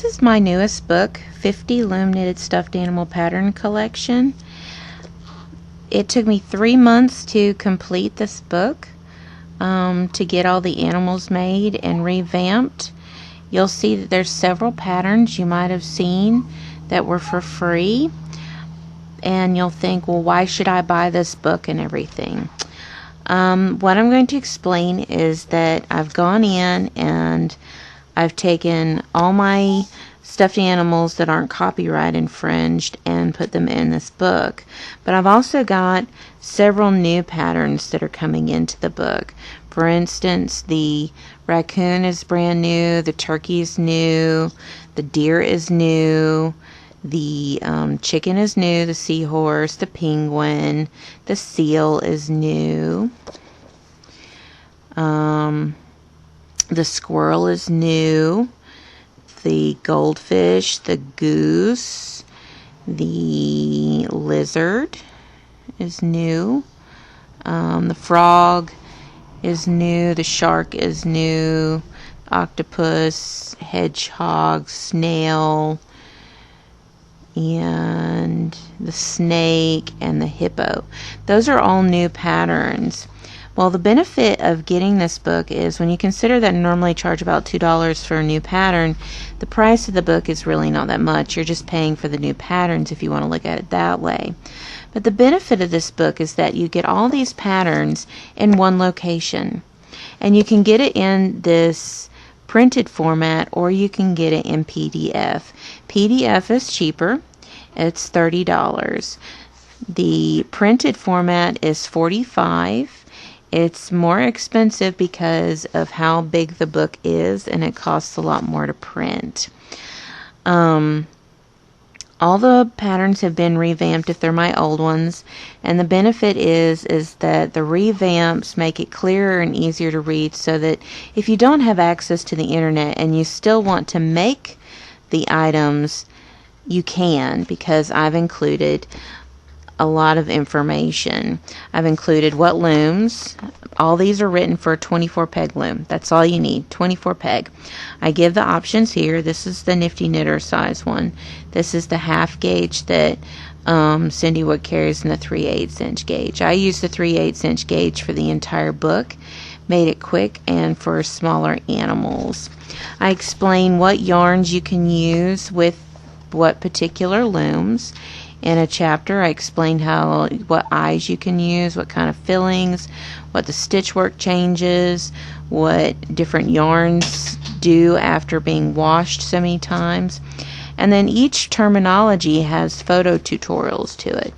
This is my newest book, 50 Loom Knitted Stuffed Animal Pattern Collection. It took me 3 months to complete this book, to get all the animals made and revamped. You'll see that there's several patterns you might have seen that were for free, and you'll think, well, why should I buy this book and everything? What I'm going to explain is that I've gone in and I've taken all my stuffed animals that aren't copyright infringed and put them in this book. But I've also got several new patterns that are coming into the book. For instance, the raccoon is brand new, the turkey is new, the deer is new, the chicken is new, the seahorse, the penguin, the seal is new, the squirrel is new, the goldfish, the goose, the lizard is new, the frog is new, the shark is new, octopus, hedgehog, snail, and the snake and the hippo. Those are all new patterns. Well, the benefit of getting this book is when you consider that I normally charge about $2 for a new pattern, the price of the book is really not that much. You're just paying for the new patterns if you want to look at it that way. But the benefit of this book is that you get all these patterns in one location. And you can get it in this printed format, or you can get it in PDF. PDF is cheaper. It's $30. The printed format is $45. It's more expensive because of how big the book is, and it costs a lot more to print. All the patterns have been revamped if they're my old ones, and the benefit is that the revamps make it clearer and easier to read, so that if you don't have access to the internet and you still want to make the items, you can, because I've included a lot of information. I've included what looms. All these are written for a 24 peg loom. That's all you need, 24 peg. I give the options here. This is the Nifty Knitter size one. This is the half gauge that Cindy Wood carries in the 3/8 inch gauge. I use the 3/8 inch gauge for the entire book. Made it quick and for smaller animals. I explain what yarns you can use with what particular looms. In a chapter, I explain what eyes you can use, what kind of fillings, what the stitch work changes, what different yarns do after being washed so many times. And then each terminology has photo tutorials to it,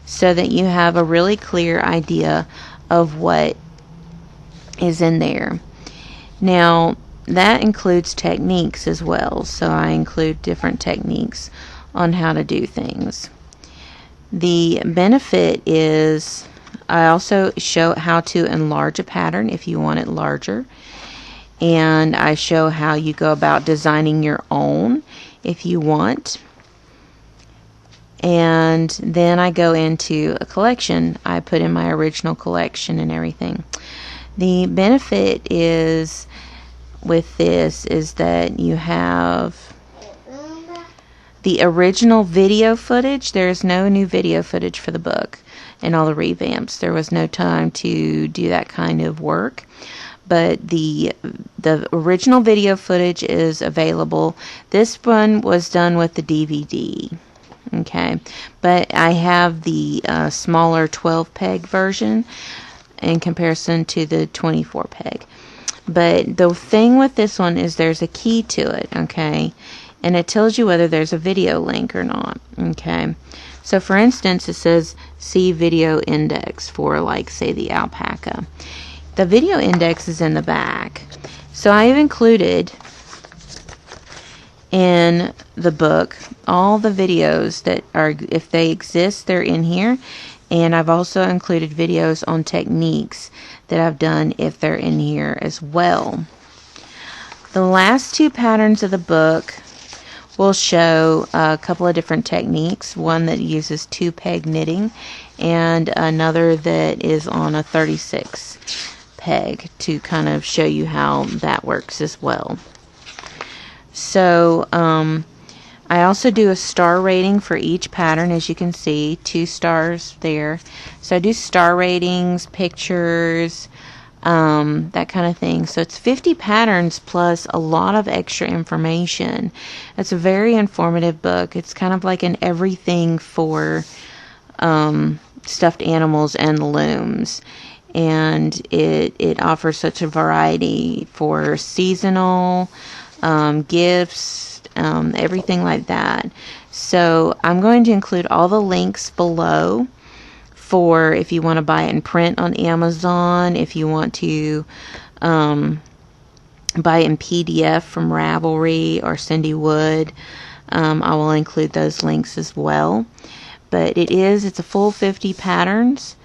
so that you have a really clear idea of what is in there. Now, that includes techniques as well, so I include different techniques on how to do things. The benefit is I also show how to enlarge a pattern if you want it larger, and I show how you go about designing your own if you want. And then I go into a collection. I put in my original collection and everything. The benefit is with this is that you have the original video footage. There is no new video footage for the book and all the revamps. There was no time to do that kind of work. But the original video footage is available. This one was done with the DVD. Okay, but I have the smaller 12 peg version in comparison to the 24 peg. But the thing with this one is there's a key to it, okay? And it tells you whether there's a video link or not, okay? So for instance, it says see video index for, like, say, the alpaca. The video index is in the back. So I've included in the book all the videos that are, if they exist, they're in here. And I've also included videos on techniques that I've done if they're in here as well. The last two patterns of the book will show a couple of different techniques. One that uses 2 peg knitting and another that is on a 36 peg to kind of show you how that works as well. So I also do a star rating for each pattern, as you can see, 2 stars there. So I do star ratings, pictures, that kind of thing. So it's 50 patterns plus a lot of extra information. It's a very informative book. It's kind of like an everything for stuffed animals and looms. And it offers such a variety for seasonal gifts, everything like that. So I'm going to include all the links below for if you want to buy it in print on Amazon, if you want to buy it in PDF from Ravelry or Cindy Wood. I will include those links as well. But it's a full 50 patterns,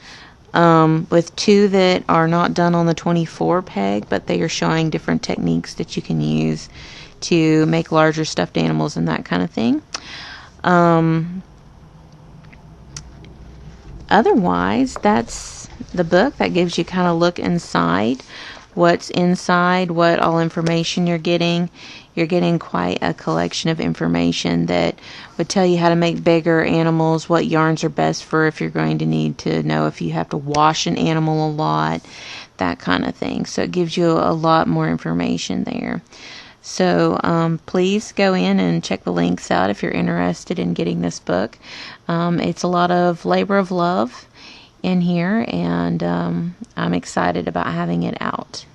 with 2 that are not done on the 24 peg, but they are showing different techniques that you can use to make larger stuffed animals and that kind of thing. Otherwise, that's the book. That gives you kind of look inside, what's inside, what all information you're getting. You're getting quite a collection of information that would tell you how to make bigger animals, what yarns are best for if you're going to need to know if you have to wash an animal a lot, that kind of thing. So it gives you a lot more information there. So please go in and check the links out if you're interested in getting this book. It's a lot of labor of love in here, and I'm excited about having it out.